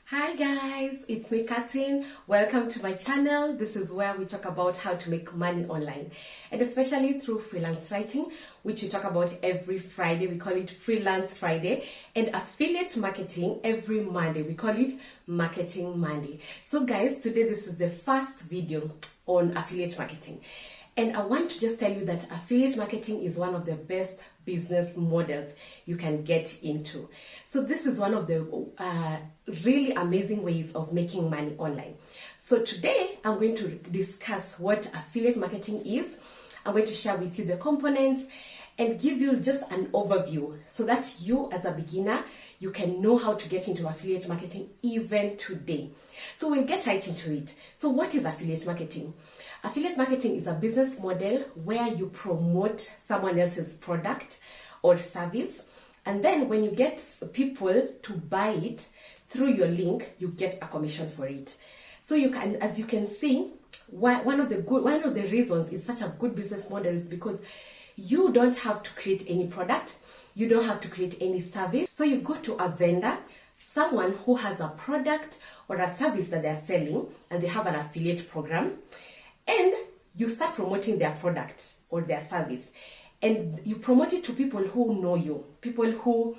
Hi guys, it's me Catherine. Welcome to my channel. This is where we talk about how to make money online, and especially through freelance writing, which we talk about every Friday. We call it Freelance Friday, and affiliate marketing every Monday. We call it Marketing Monday. So guys, today this is the first video on affiliate marketing. And I want to just tell you that affiliate marketing is one of the best business models you can get into. So this is one of the really amazing ways of making money online. So today I'm going to discuss what affiliate marketing is. I'm going to share with you the components and give you just an overview so that you as a beginner, you can know how to get into affiliate marketing even today. So we'll get right into it. So what is affiliate marketing? Affiliate marketing is a business model where you promote someone else's product or service, and then when you get people to buy it through your link, you get a commission for it. So you can, as you can see, one of the reasons it's such a good business model is because you don't have to create any product, you don't have to create any service. So you go to a vendor, someone who has a product or a service that they're selling, and they have an affiliate program, and you start promoting their product or their service, and you promote it to people who know you, people who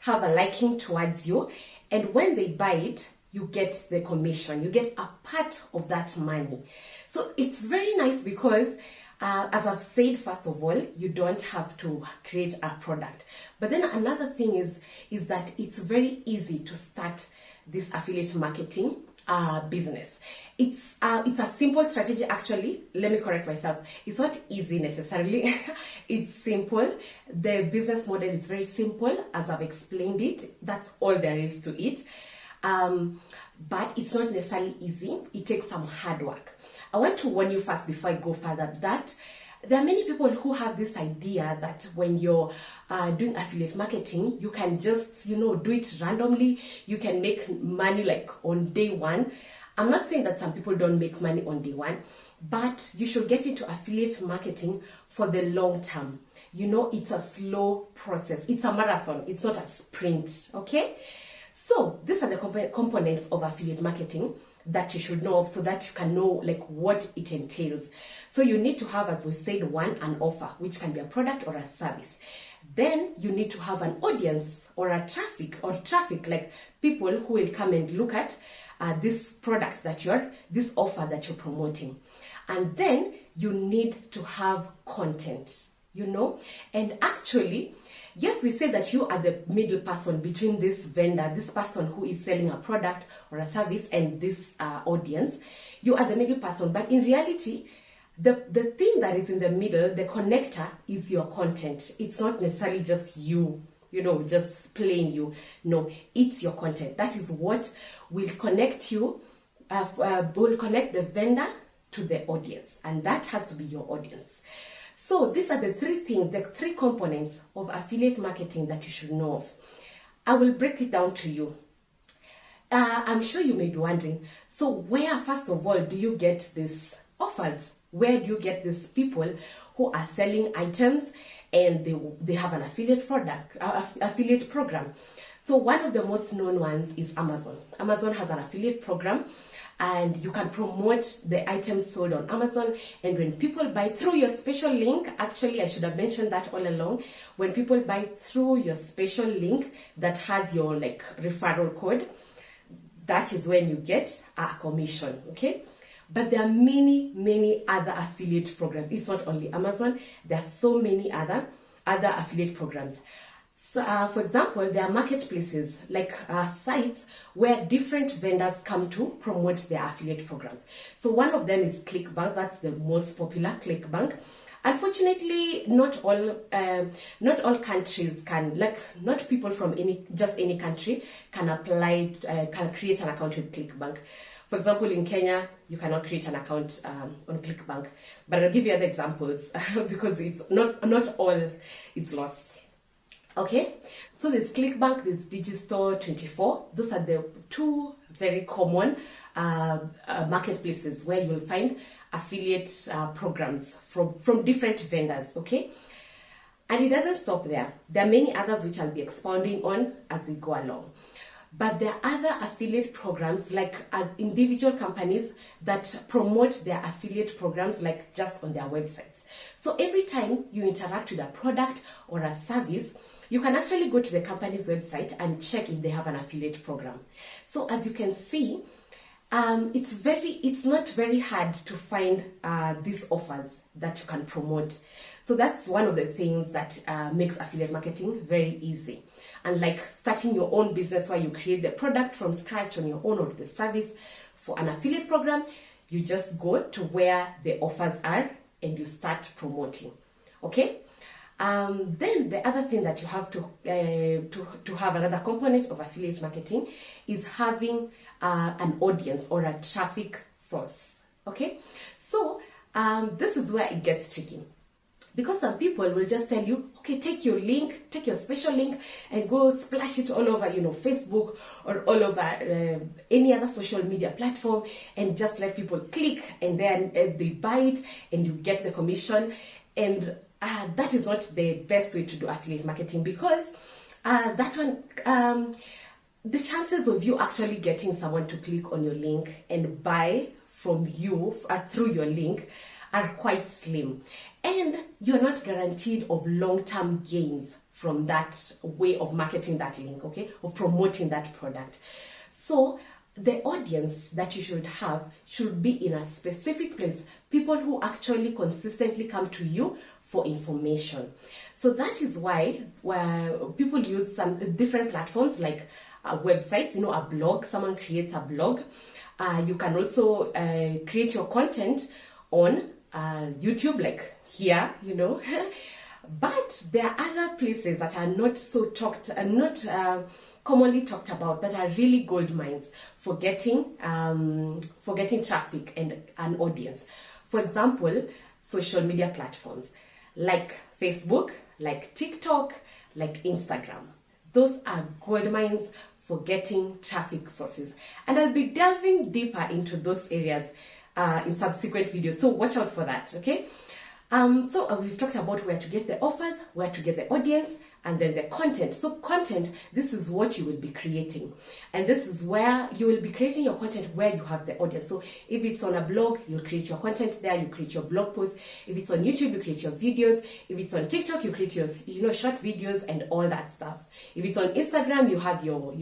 have a liking towards you, and when they buy it, you get the commission, you get a part of that money. So it's very nice because as I've said, first of all, you don't have to create a product. But then another thing is that it's very easy to start this affiliate marketing business. It's a simple strategy, actually. Let me correct myself. It's not easy necessarily. It's simple. The business model is very simple, as I've explained it. That's all there is to it. But it's not necessarily easy. It takes some hard work. I want to warn you first before I go further that there are many people who have this idea that when you're doing affiliate marketing, you can just, do it randomly. You can make money like on day one. I'm not saying that some people don't make money on day one, but you should get into affiliate marketing for the long term. It's a slow process. It's a marathon. It's not a sprint, okay? So these are the components of affiliate marketing that you should know of so that you can know what it entails. So you need to have, as we said, an offer, which can be a product or a service. Then you need to have an audience or traffic, like people who will come and look at this product this offer that you're promoting. And then you need to have content, and actually, yes, we say that you are the middle person between this vendor, this person who is selling a product or a service, and this audience. You are the middle person, but in reality, the thing that is in the middle, the connector, is your content. It's not necessarily just you, just plain you. No, it's your content. That is what will connect you, will connect the vendor to the audience, and that has to be your audience. So these are the three things, the three components of affiliate marketing that you should know of. I will break it down to you. I'm sure you may be wondering, so where, first of all, do you get these offers? Where do you get these people who are selling items and they have an affiliate program? So one of the most known ones is Amazon. Amazon has an affiliate program, and you can promote the items sold on Amazon. And when people buy through your special link, actually I should have mentioned that all along, when people buy through your special link that has your referral code, that is when you get a commission, okay? But there are many other affiliate programs. It's not only Amazon. There are so many other affiliate programs. So, for example, there are marketplaces, sites where different vendors come to promote their affiliate programs. So one of them is ClickBank. That's the most popular, ClickBank. Unfortunately, not all countries can, not people from any country can apply, can create an account with ClickBank. For example, in Kenya, you cannot create an account on ClickBank. But I'll give you other examples because it's not all is lost. Okay, so there's ClickBank, there's Digistore24. Those are the two very common marketplaces where you'll find affiliate programs from different vendors, okay? And it doesn't stop there. There are many others which I'll be expounding on as we go along. But there are other affiliate programs, like individual companies that promote their affiliate programs, like just on their websites. So every time you interact with a product or a service, you can actually go to the company's website and check if they have an affiliate program. So as you can see, it's not very hard to find these offers that you can promote. So that's one of the things that makes affiliate marketing very easy. And like starting your own business where you create the product from scratch on your own, or the service, for an affiliate program, you just go to where the offers are and you start promoting. Okay? Then the other thing that you have to have, another component of affiliate marketing, is having an audience or a traffic source. Okay, so this is where it gets tricky, because some people will just tell you, okay, take your link, take your special link and go splash it all over, Facebook or all over any other social media platform, and just let people click, and then they buy it and you get the commission. And that is not the best way to do affiliate marketing, because that one, the chances of you actually getting someone to click on your link and buy from you through your link are quite slim, and you're not guaranteed of long-term gains from that way of marketing that link, okay, of promoting that product. So the audience that you should have should be in a specific place, people who actually consistently come to you for information. So that is why people use some different platforms, like websites, a blog. Someone creates a blog. You can also create your content on YouTube, like here, But there are other places that are not so commonly talked about, that are really gold mines for getting traffic and an audience. For example, social media platforms like Facebook, like TikTok, like Instagram. Those are gold mines for getting traffic sources. And I'll be delving deeper into those areas in subsequent videos. So watch out for that, okay? So we've talked about where to get the offers, where to get the audience, and then the content. So content, this is what you will be creating. And this is where you will be creating your content where you have the audience. So if it's on a blog, you'll create your content there, you create your blog post. If it's on YouTube, you create your videos. If it's on TikTok, you create your short videos and all that stuff. If it's on Instagram, you have your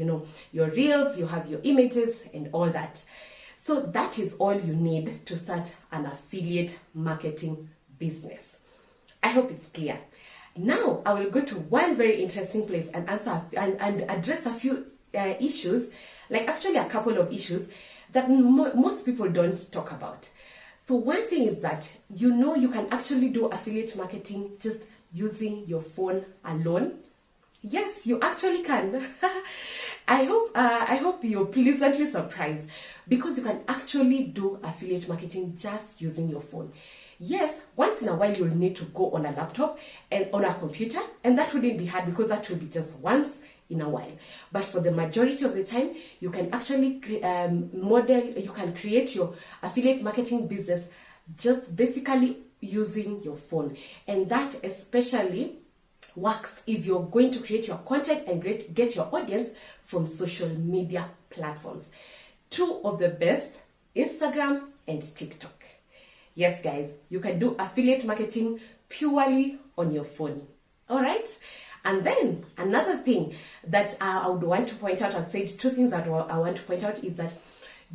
your reels, you have your images and all that. So that is all you need to start an affiliate marketing business. I hope it's clear. Now I will go to one very interesting place and answer and address a few issues, like actually a couple of issues that most people don't talk about. So one thing is that you can actually do affiliate marketing just using your phone alone. Yes, you actually can. I hope you're pleasantly surprised, because you can actually do affiliate marketing just using your phone. Yes, once in a while you'll need to go on a laptop and on a computer, and that wouldn't be hard, because that will be just once in a while. But for the majority of the time, you can actually you can create your affiliate marketing business just basically using your phone. And that especially works if you're going to create your content and get your audience from social media platforms. Two of the best, Instagram and TikTok. Yes, guys, you can do affiliate marketing purely on your phone. All right? And then another thing that I would want to point out, I've said two things that I want to point out, is that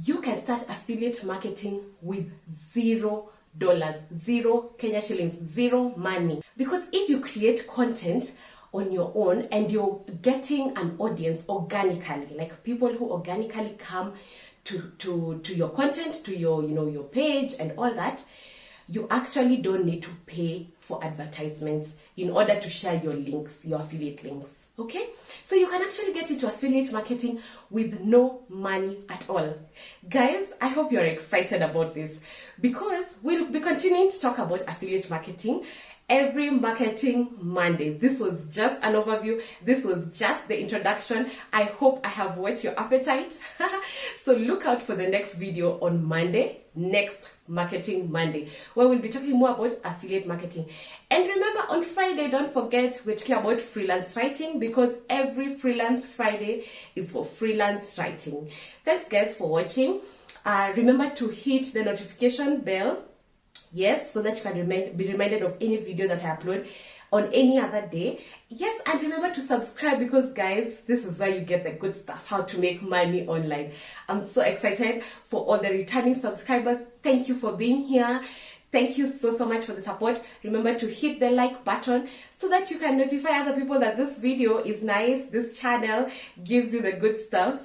you can start affiliate marketing with $0, zero Kenya shillings, zero money. Because if you create content on your own and you're getting an audience organically, like people who organically come to your content, to your your page and all that, you actually don't need to pay for advertisements in order to share your links, your affiliate links. Okay, so you can actually get into affiliate marketing with no money at all. Guys, I hope you're excited about this, because we'll be continuing to talk about affiliate marketing, every marketing Monday. This was just an overview. This was just the introduction. I hope I have whet your appetite. So look out for the next video on Monday, next Marketing Monday, where we'll be talking more about affiliate marketing. And remember, on Friday, don't forget, we're talking about freelance writing, because every freelance Friday is for freelance writing. Thanks guys for watching. Remember to hit the notification bell, yes, so that you can be reminded of any video that I upload on any other day. Yes, and remember to subscribe, because guys, this is where you get the good stuff, how to make money online. I'm so excited for all the returning subscribers. Thank you for being here. Thank you so much for the support. Remember to hit the like button so that you can notify other people that this video is nice, this channel gives you the good stuff.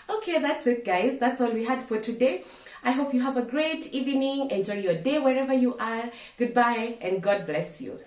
Okay, that's it guys, that's all we had for today. I hope you have a great evening. Enjoy your day wherever you are. Goodbye and God bless you.